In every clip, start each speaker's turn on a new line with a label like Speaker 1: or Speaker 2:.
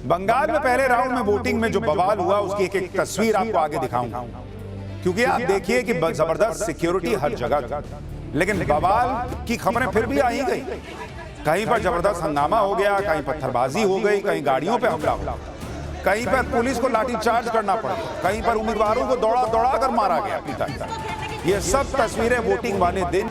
Speaker 1: बंगाल में पहले राउंड में वोटिंग में जो बवाल हुआ उसकी एक एक तस्वीर आपको आगे दिखाऊंगा, क्योंकि आप देखिए कि जबरदस्त सिक्योरिटी हर जगह, लेकिन बवाल की खबरें फिर भी आ ही गई। कहीं पर जबरदस्त हंगामा हो गया, कहीं पत्थरबाजी हो गई, कहीं गाड़ियों पे हमला हो, कहीं पर पुलिस को लाठीचार्ज करना पड़ा, कहीं पर उम्मीदवारों को दौड़ा दौड़ा कर मारा गया पिता। ये सब तस्वीरें वोटिंग वाले दिन,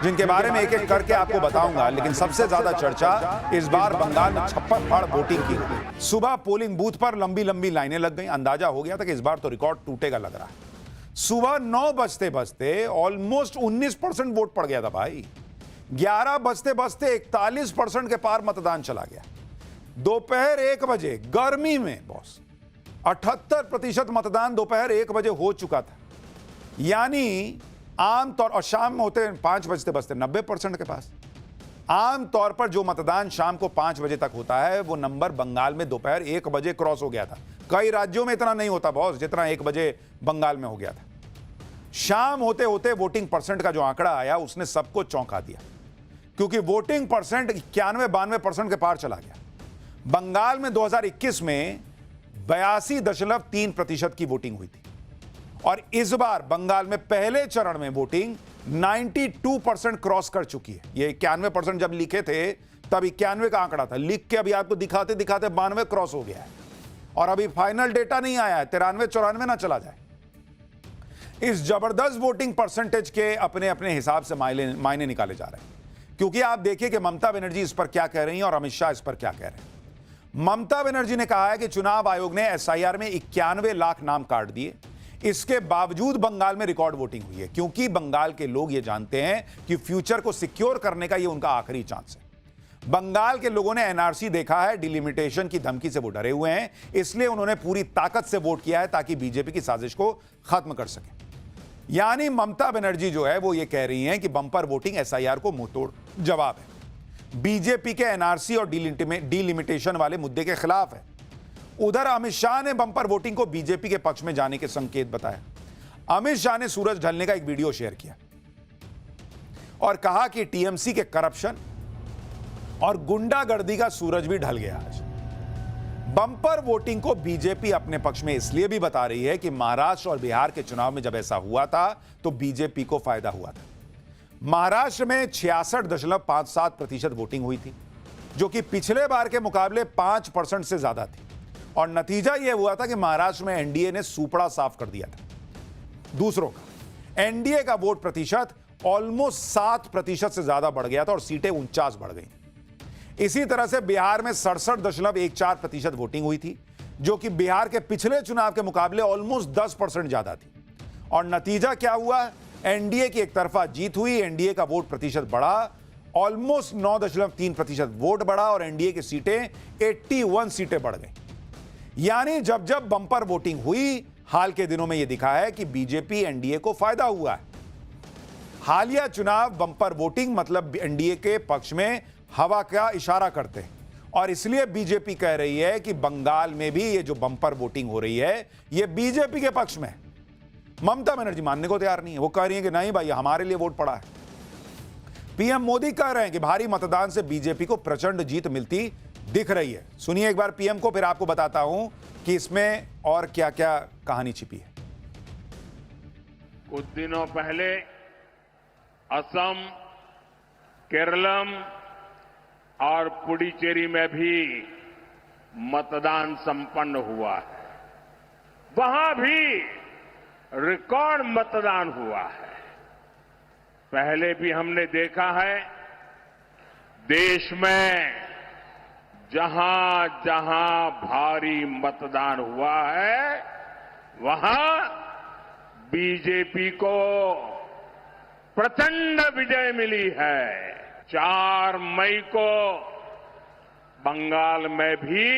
Speaker 1: जिनके बारे में एक एक करके आपको बताऊंगा। लेकिन सबसे ज्यादा चर्चा इस बार बंगाल में 56 फाड़ वोटिंग की हुई। सुबह पोलिंग बूथ पर लंबी लंबी लाइनें लग गई। अंदाजा हो गया था कि इस बार तो रिकॉर्ड टूटेगा लग रहा है। सुबह 9 बजते बजते ऑलमोस्ट 19% वोट पड़ गया था भाई। 11 बजते बजते 41% के पार मतदान चला गया। दोपहर 1 बजे गर्मी में बॉस 78% मतदान दोपहर 1 बजे हो चुका था। यानी आमतौर, और शाम में होते 5 बजते बजते 90% के पास। आमतौर पर जो मतदान शाम को 5 बजे तक होता है वो नंबर बंगाल में दोपहर 1 बजे क्रॉस हो गया था। कई राज्यों में इतना नहीं होता बॉस जितना 1 बजे बंगाल में हो गया था। शाम होते होते वोटिंग परसेंट का जो आंकड़ा आया उसने सबको चौंका दिया, क्योंकि वोटिंग परसेंट 91-92% के पार चला गया। बंगाल में 2021 में 82.3% की वोटिंग हुई थी, और इस बार बंगाल में पहले चरण में वोटिंग 92% क्रॉस कर चुकी है। ये 91% जब लिखे थे तब 91 का आंकड़ा था, लिख के अभी आपको दिखाते दिखाते 92 क्रॉस हो गया है, और अभी फाइनल डेटा नहीं आया है, 93-94 ना चला जाए। इस जबरदस्त वोटिंग परसेंटेज के अपने अपने हिसाब से मायने निकाले जा रहे हैं, क्योंकि आप देखिए कि ममता बनर्जी इस पर क्या कह रही हैं और अमित शाह इस पर क्या कह रहे हैं। ममता बनर्जी ने कहा है कि चुनाव आयोग ने एसआईआर में 91 लाख नाम काट दिए, इसके बावजूद बंगाल में रिकॉर्ड वोटिंग हुई है, क्योंकि बंगाल के लोग ये जानते हैं कि फ्यूचर को सिक्योर करने का ये उनका आखिरी चांस है। बंगाल के लोगों ने एनआरसी देखा है, डिलिमिटेशन की धमकी से वो डरे हुए हैं, इसलिए उन्होंने पूरी ताकत से वोट किया है ताकि बीजेपी की साजिश को खत्म कर सके। यानी ममता बनर्जी जो है वो ये कह रही हैं कि बंपर वोटिंग एसआईआर को मुंहतोड़ जवाब है, बीजेपी के एनआरसी और डिलिमिटेशन वाले मुद्दे के खिलाफ है। उधर अमित शाह ने बंपर वोटिंग को बीजेपी के पक्ष में जाने के संकेत बताया। अमित शाह ने सूरज ढलने का एक वीडियो शेयर किया और कहा कि टीएमसी के करप्शन और गुंडागर्दी का सूरज भी ढल गया आज। बंपर वोटिंग को बीजेपी अपने पक्ष में इसलिए भी बता रही है कि महाराष्ट्र और बिहार के चुनाव में जब ऐसा हुआ था तो बीजेपी को फायदा हुआ था। महाराष्ट्र में 66.57% वोटिंग हुई थी, जो कि पिछले बार के मुकाबले 5% से ज्यादा थी, और नतीजा यह हुआ था कि महाराष्ट्र में एनडीए ने सूपड़ा साफ कर दिया था दूसरों का। एनडीए का वोट प्रतिशत ऑलमोस्ट 7% से ज्यादा बढ़ गया था और सीटें 49 बढ़ गई। इसी तरह से बिहार में 67.14% वोटिंग हुई थी, जो कि बिहार के पिछले चुनाव के मुकाबले ऑलमोस्ट 10% ज्यादा थी। और नतीजा क्या हुआ? एनडीए की एक तरफा जीत हुई, एनडीए का वोट प्रतिशत बढ़ा, ऑलमोस्ट 9.3% वोट बढ़ा, और एनडीए की सीटें 81 सीटें बढ़ गई। यानी जब जब बंपर वोटिंग हुई, हाल के दिनों में यह दिखा है कि बीजेपी एनडीए को फायदा हुआ है। हालिया चुनाव बंपर वोटिंग मतलब एनडीए के पक्ष में हवा का इशारा करते हैं, और इसलिए बीजेपी कह रही है कि बंगाल में भी ये जो बंपर वोटिंग हो रही है ये बीजेपी के पक्ष में है। ममता बनर्जी मानने को तैयार नहीं है, वो कह रही है कि नहीं भाई हमारे लिए वोट पड़ा है। पीएम मोदी कह रहे हैं कि भारी मतदान से बीजेपी को प्रचंड जीत मिलती दिख रही है। सुनिए एक बार पीएम को, फिर आपको बताता हूं कि इसमें और क्या क्या कहानी छिपी है।
Speaker 2: कुछ दिनों पहले असम, केरलम और पुडुचेरी में भी मतदान संपन्न हुआ है। वहां भी रिकॉर्ड मतदान हुआ है। पहले भी हमने देखा है, देश में जहां जहां भारी मतदान हुआ है वहां बीजेपी को प्रचंड विजय मिली है। 4 मई को बंगाल में भी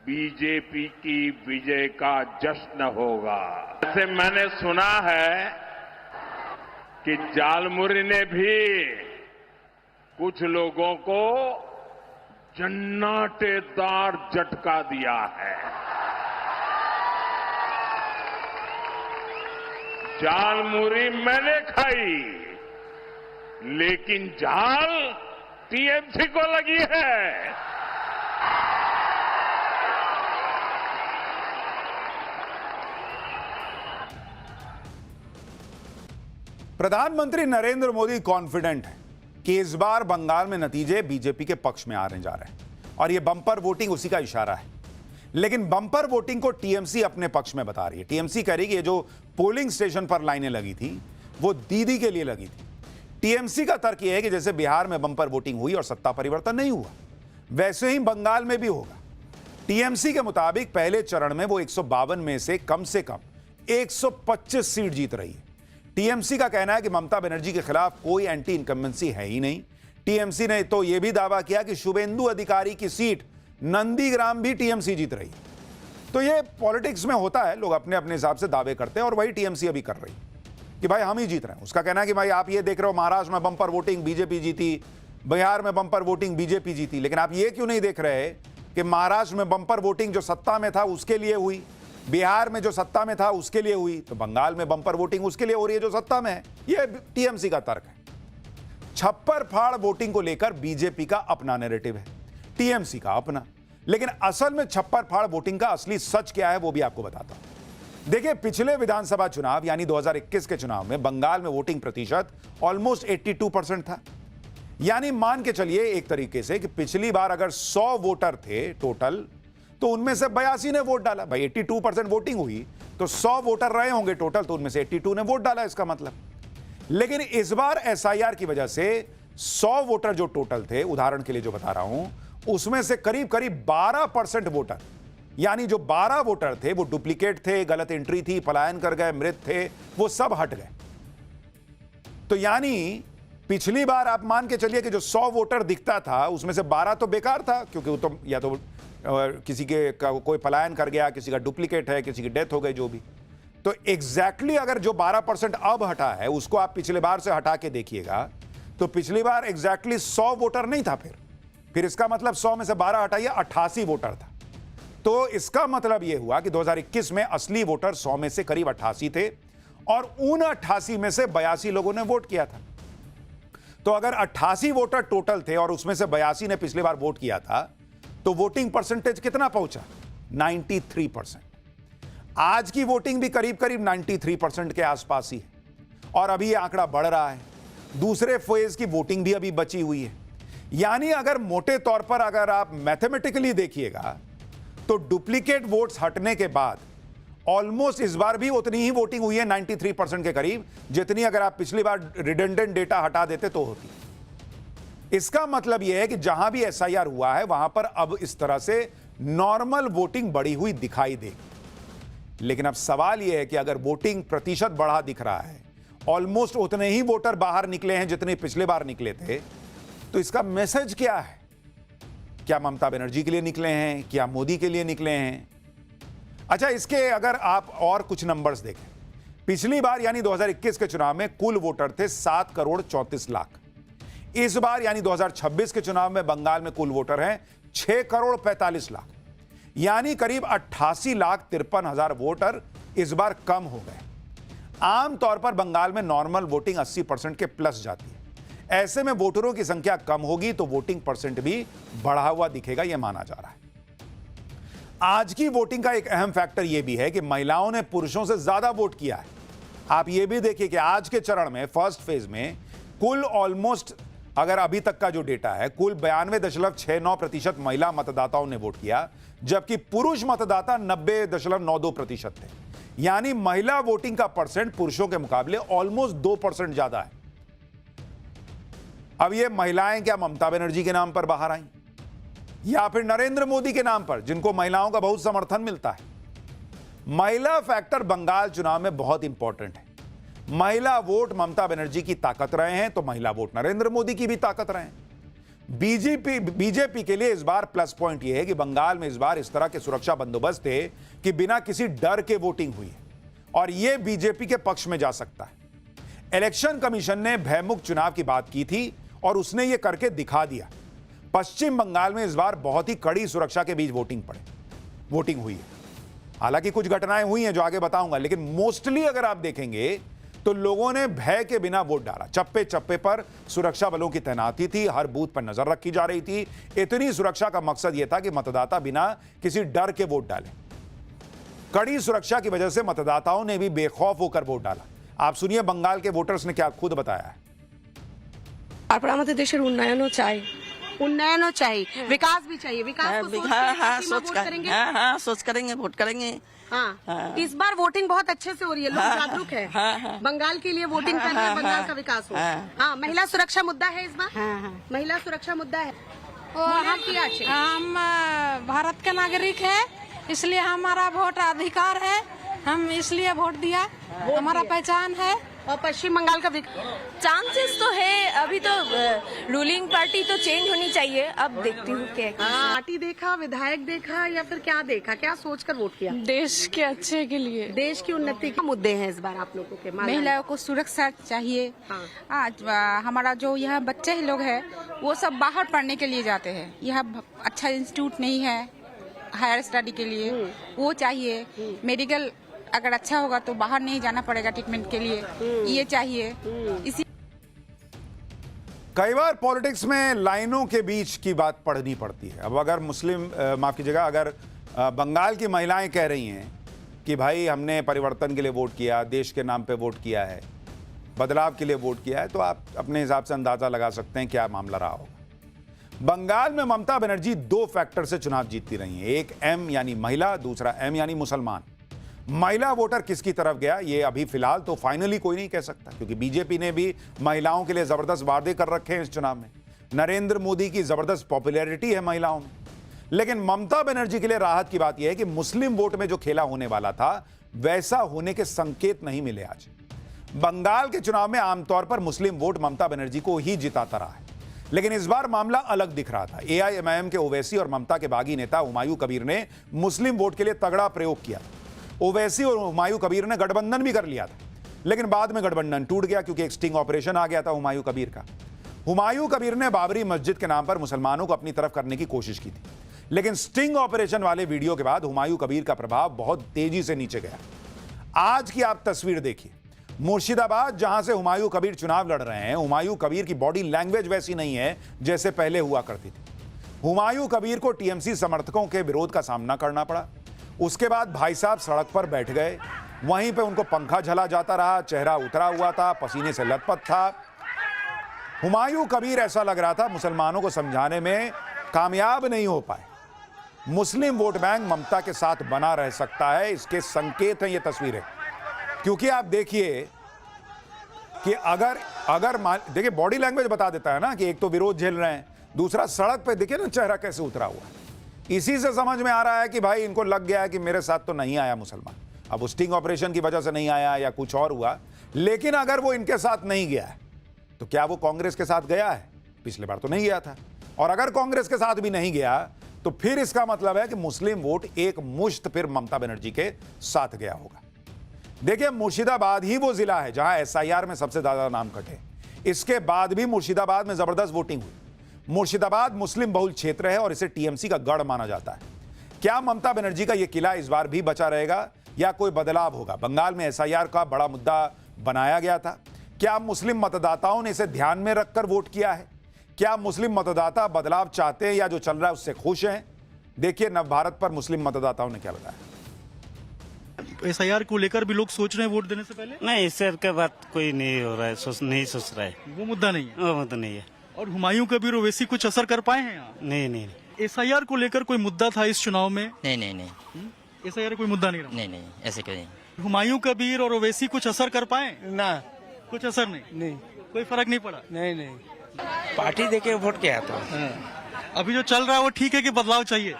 Speaker 2: बीजेपी की विजय का जश्न होगा। जैसे मैंने सुना है कि झालमुरी ने भी कुछ लोगों को जन्नाटेदार झटका दिया है। झालमुरी मैंने खाई, लेकिन झाल टीएमसी को लगी है।
Speaker 1: प्रधानमंत्री नरेंद्र मोदी कॉन्फिडेंट है कि इस बार बंगाल में नतीजे बीजेपी के पक्ष में आने जा रहे हैं और यह बम्पर वोटिंग उसी का इशारा है। लेकिन बम्पर वोटिंग को टीएमसी अपने पक्ष में बता रही है। टीएमसी कह रही कि ये जो पोलिंग स्टेशन पर लाइनें लगी थी वो दीदी के लिए लगी थी। टीएमसी का तर्क यह है कि जैसे बिहार में बम्पर वोटिंग हुई और सत्ता परिवर्तन नहीं हुआ, वैसे ही बंगाल में भी होगा। टीएमसी के मुताबिक पहले चरण में वो 152 में से कम 125 सीट जीत रही है। टीएमसी का कहना है कि ममता बनर्जी के खिलाफ कोई एंटी इनकम्बेंसी है ही नहीं। टीएमसी ने तो यह भी दावा किया कि शुभेंदु अधिकारी की सीट नंदीग्राम भी टीएमसी जीत रही है। तो ये पॉलिटिक्स में होता है, लोग अपने अपने हिसाब से दावे करते हैं और वही टीएमसी अभी कर रही है कि भाई हम ही जीत रहे हैं। उसका कहना है कि भाई आप ये देख रहे हो महाराष्ट्र में बम्पर वोटिंग बीजेपी जीती, बिहार में बम्पर वोटिंग बीजेपी जीती, लेकिन आप ये क्यों नहीं देख रहे कि महाराष्ट्र में बम्पर वोटिंग जो सत्ता में था उसके लिए हुई, बिहार में जो सत्ता में था उसके लिए हुई, तो बंगाल में बम्पर वोटिंग उसके लिए हो रही है जो सत्ता में है। यह टीएमसी का तर्क है। छप्पर फाड़ वोटिंग को लेकर बीजेपी का अपना नैरेटिव है, टीएमसी का अपना। लेकिन असल में छप्पर फाड़ वोटिंग का असली सच क्या है वो भी आपको बताता हूं। देखिए, पिछले विधानसभा चुनाव यानी 2021 के चुनाव में बंगाल में वोटिंग प्रतिशत ऑलमोस्ट 82% था। यानी मान के चलिए एक तरीके से कि पिछली बार अगर 100 वोटर थे टोटल, तो उनमें से 82 ने वोट डाला। भाई 82% वोटिंग हुई तो 100 वोटर रहे होंगे टोटल, तो उनमें से 82 ने वोट डाला, इसका मतलब। लेकिन इस बार एसआईआर की वजह से 100 वोटर जो टोटल थे, उदाहरण के लिए जो बता रहा हूं, उसमें से करीब करीब 12% वोटर, यानी जो 12 वोटर थे वो डुप्लीकेट थे, गलत एंट्री थी, पलायन कर गए, मृत थे, वो सब हट गए। तो यानी पिछली बार आप मान के चलिए कि जो 100 वोटर दिखता था उसमें से 12 तो बेकार था, क्योंकि वो तो या तो किसी के कोई पलायन कर गया, किसी का डुप्लीकेट है, किसी की डेथ हो गई, जो भी। तो एग्जैक्टली अगर जो 12% अब हटा है उसको आप पिछले बार से हटा के देखिएगा तो पिछली बार एग्जैक्टली 100 वोटर नहीं था। फिर इसका मतलब 100 में से 12 हटाइए, 88 वोटर था। तो इसका मतलब यह हुआ कि 2021 में असली वोटर 100 में से करीब 88 थे और उन 88 में से 82 लोगों ने वोट किया था। तो अगर 88 वोटर टोटल थे और उसमें से 82 ने पिछली बार वोट किया था, तो वोटिंग परसेंटेज कितना पहुंचा? 93%। आज की वोटिंग भी करीब करीब 93% के आसपास ही है और अभी यह आंकड़ा बढ़ रहा है। दूसरे फेज की वोटिंग भी अभी बची हुई है। यानी अगर मोटे तौर पर अगर आप मैथमेटिकली देखिएगा तो डुप्लीकेट वोट्स हटने के बाद ऑलमोस्ट इस बार भी उतनी ही वोटिंग हुई है, 93% के करीब, जितनी अगर आप पिछली बार रिडंडेंट डेटा हटा देते तो होती। इसका मतलब यह है कि जहां भी एसआईआर हुआ है वहां पर अब इस तरह से नॉर्मल वोटिंग बढ़ी हुई दिखाई देगी। लेकिन अब सवाल यह है कि अगर वोटिंग प्रतिशत बढ़ा दिख रहा है, ऑलमोस्ट उतने ही वोटर बाहर निकले हैं जितने पिछले बार निकले थे, तो इसका मैसेज क्या है? क्या ममता बनर्जी के लिए निकले हैं? क्या मोदी के लिए निकले हैं? अच्छा, इसके अगर आप और कुछ नंबर्स देखें, पिछली बार यानी 2021 के चुनाव में कुल वोटर थे 7 करोड़ 34 लाख। इस बार यानी 2026 के चुनाव में बंगाल में कुल वोटर हैं 6 करोड़ 45 लाख, यानी करीब 88 लाख 53 हजार वोटर इस बार कम हो गए। आमतौर पर बंगाल में नॉर्मल वोटिंग 80% के प्लस जाती है। ऐसे में वोटरों की संख्या कम होगी तो वोटिंग परसेंट भी बढ़ा हुआ दिखेगा, यह माना जा रहा है। आज की वोटिंग का एक अहम फैक्टर यह भी है कि महिलाओं ने पुरुषों से ज्यादा वोट किया है। आप यह भी देखिए कि आज के चरण में फर्स्ट फेज में कुल ऑलमोस्ट, अगर अभी तक का जो डेटा है, कुल 92.69% महिला मतदाताओं ने वोट किया, जबकि पुरुष मतदाता 90.92% थे। यानी महिला वोटिंग का परसेंट पुरुषों के मुकाबले ऑलमोस्ट 2% ज्यादा है। अब ये महिलाएं क्या ममता बनर्जी के नाम पर बाहर आई या फिर नरेंद्र मोदी के नाम पर, जिनको महिलाओं का बहुत समर्थन मिलता है? महिला फैक्टर बंगाल चुनाव में बहुत इंपॉर्टेंट है। महिला वोट ममता बनर्जी की ताकत रहे हैं तो महिला वोट नरेंद्र मोदी की भी ताकत रहे हैं। बीजेपी के लिए इस बार प्लस पॉइंट यह है कि बंगाल में इस बार इस तरह के सुरक्षा बंदोबस्त थे कि बिना किसी डर के वोटिंग हुई है और यह बीजेपी के पक्ष में जा सकता है। इलेक्शन कमीशन ने भयमुक्त चुनाव की बात की थी और उसने यह करके दिखा दिया। पश्चिम बंगाल में इस बार बहुत ही कड़ी सुरक्षा के बीच वोटिंग हुई है। हालांकि कुछ घटनाएं हुई हैं जो आगे बताऊंगा, लेकिन मोस्टली अगर आप देखेंगे तो लोगों ने भय के बिना वोट डाला। चप्पे चप्पे पर सुरक्षा बलों की तैनाती थी, हर बूथ पर नजर रखी जा रही थी। इतनी सुरक्षा का मकसद यह था कि मतदाता बिना किसी डर के वोट डाले। कड़ी सुरक्षा की वजह से मतदाताओं ने भी बेखौफ होकर वोट डाला। आप सुनिए बंगाल के वोटर्स ने क्या खुद बताया है।
Speaker 3: তারপর আমাদের দেশের উন্নয়নও চাই,
Speaker 4: उन्नयन चाहिए, विकास भी चाहिए, विकास को सोच के
Speaker 5: हाँ
Speaker 4: पार्टी में
Speaker 5: सोच
Speaker 4: वोट
Speaker 5: कर
Speaker 4: करेंगे।
Speaker 5: हाँ सोच करेंगे, वोट करेंगे।
Speaker 4: हाँ, इस बार वोटिंग बहुत अच्छे से हो रही है, लोग जागरूक है। बंगाल के लिए वोटिंग कर रहे हैं, बंगाल का विकास हो। हाँ, महिला सुरक्षा मुद्दा है इस बार। महिला सुरक्षा मुद्दा है।
Speaker 6: हम भारत के नागरिक है, इसलिए हमारा वोट अधिकार है, हम इसलिए वोट दिया, हमारा पहचान है।
Speaker 4: और पश्चिम बंगाल का
Speaker 7: चांसेस तो है, अभी तो रूलिंग पार्टी तो चेंज होनी चाहिए। अब देखती हूँ क्या
Speaker 4: पार्टी देखा, विधायक देखा या फिर क्या देखा, क्या सोचकर वोट किया?
Speaker 6: देश के अच्छे के लिए,
Speaker 4: देश की उन्नति के मुद्दे हैं इस बार आप लोगों के।
Speaker 8: महिलाओं को सुरक्षा चाहिए। आज हमारा जो यहाँ बच्चे लोग हैं वो सब बाहर पढ़ने के लिए जाते हैं, यहाँ अच्छा इंस्टीट्यूट नहीं है हायर स्टडी के लिए, वो चाहिए। मेडिकल अगर अच्छा होगा तो बाहर नहीं जाना पड़ेगा ट्रीटमेंट के लिए, ये चाहिए। इसी
Speaker 1: कई बार पॉलिटिक्स में लाइनों के बीच की बात पढ़नी पड़ती है। अब अगर माफ कीजिएगा, अगर बंगाल की महिलाएं कह रही हैं कि भाई हमने परिवर्तन के लिए वोट किया, देश के नाम पे वोट किया है, बदलाव के लिए वोट किया है, तो आप अपने हिसाब से अंदाजा लगा सकते हैं क्या मामला रहा होगा। बंगाल में ममता बनर्जी 2 फैक्टर से चुनाव जीतती रही हैं, एक एम यानी महिला, दूसरा एम यानी मुसलमान। महिला वोटर किसकी तरफ गया ये अभी फिलहाल तो फाइनली कोई नहीं कह सकता, क्योंकि बीजेपी ने भी महिलाओं के लिए जबरदस्त वादे कर रखे हैं इस चुनाव में। नरेंद्र मोदी की जबरदस्त पॉपुलैरिटी है महिलाओं में। लेकिन ममता बनर्जी के लिए राहत की बात यह है कि मुस्लिम वोट में जो खेला होने वाला था वैसा होने के संकेत नहीं मिले। आज बंगाल के चुनाव में आमतौर पर मुस्लिम वोट ममता बनर्जी को ही जिताता रहा है, लेकिन इस बार मामला अलग दिख रहा था। एआईएमआईएम के ओवैसी और ममता के बागी नेता हुमायूं कबीर ने मुस्लिम वोट के लिए तगड़ा प्रयोग किया। ओवैसी और हुमायूं कबीर ने गठबंधन भी कर लिया था, लेकिन बाद में गठबंधन टूट गया क्योंकि एक स्टिंग ऑपरेशन आ गया था हुमायूं कबीर का। हुमायूं कबीर ने बाबरी मस्जिद के नाम पर मुसलमानों को अपनी तरफ करने की कोशिश की थी, लेकिन स्टिंग ऑपरेशन वाले वीडियो के बाद हुमायूं कबीर का प्रभाव बहुत तेजी से नीचे गया। आज की आप तस्वीर देखिए, मुर्शिदाबाद जहां से हुमायूं कबीर चुनाव लड़ रहे हैं, हुमायूं कबीर की बॉडी लैंग्वेज वैसी नहीं है जैसे पहले हुआ करती थी। हुमायूं कबीर को टीएमसी समर्थकों के विरोध का सामना करना पड़ा। उसके बाद भाई साहब सड़क पर बैठ गए, वहीं पे उनको पंखा झला जाता रहा, चेहरा उतरा हुआ था, पसीने से लथपथ था। हुमायूं कबीर ऐसा लग रहा था मुसलमानों को समझाने में कामयाब नहीं हो पाए। मुस्लिम वोट बैंक ममता के साथ बना रह सकता है, इसके संकेत हैं ये तस्वीरें। क्योंकि आप देखिए कि अगर देखिए बॉडी लैंग्वेज बता देता है ना कि एक तो विरोध झेल रहे हैं, दूसरा सड़क पे देखिए ना चेहरा कैसे उतरा हुआ है। इसी से समझ में आ रहा है कि भाई इनको लग गया है कि मेरे साथ तो नहीं आया मुसलमान। अब उस स्टिंग ऑपरेशन की वजह से नहीं आया या कुछ और हुआ, लेकिन अगर वो इनके साथ नहीं गया है तो क्या वो कांग्रेस के साथ गया है? पिछले बार तो नहीं गया था। और अगर कांग्रेस के साथ भी नहीं गया तो फिर इसका मतलब है कि मुस्लिम वोट एक मुश्त फिर ममता बनर्जी के साथ गया होगा। देखिए मुर्शिदाबाद ही वो जिला है जहां एसआईआर में सबसे ज्यादा नाम कटे। इसके बाद भी मुर्शिदाबाद में जबरदस्त वोटिंग हुई। मुर्शिदाबाद मुस्लिम बहुल क्षेत्र है और इसे टीएमसी का गढ़ माना जाता है। क्या ममता बनर्जी का यह किला इस बार भी बचा रहेगा या कोई बदलाव होगा? बंगाल में एसआईआर का बड़ा मुद्दा बनाया गया था। क्या मुस्लिम मतदाताओं ने इसे ध्यान में रखकर वोट किया है? क्या मुस्लिम मतदाता बदलाव चाहते हैं या जो चल रहा है उससे खुश हैं? देखिए नवभारत पर मुस्लिम मतदाताओं ने क्या बताया।
Speaker 9: एसआईआर को लेकर भी लोग सोच रहे हैं वोट देने से पहले?
Speaker 10: नहीं, इससे के बात कोई नहीं हो रहा है, नहीं सोच रहा है।
Speaker 9: वो मुद्दा नहीं है,
Speaker 10: वो मुद्दा नहीं है।
Speaker 9: और हुमायूं कबीर ओवैसी कुछ असर कर पाए हैं यहाँ?
Speaker 10: नहीं।
Speaker 9: एसआईआर को लेकर कोई मुद्दा था इस चुनाव में?
Speaker 5: नहीं।
Speaker 9: एसआईआर कोई मुद्दा नहीं रहा?
Speaker 5: नहीं ऐसे क्यों नहीं।
Speaker 9: हुमायूं कबीर और ओवैसी कुछ असर कर पाए?
Speaker 10: ना,
Speaker 9: कुछ असर नहीं। कोई फर्क नहीं पड़ा?
Speaker 10: नहीं। पार्टी देके वोट किया तो
Speaker 9: अभी जो चल रहा है वो ठीक है कि बदलाव चाहिए?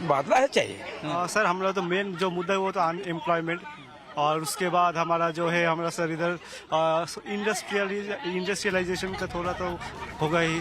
Speaker 10: बदलाव चाहिए।
Speaker 11: सर हमारा तो मेन जो मुद्दा है वो तो अनएम्प्लॉयमेंट, और उसके बाद हमारा जो है हमारा सर इधर इंडस्ट्रियलाइजेशन का थोड़ा तो होगा ही।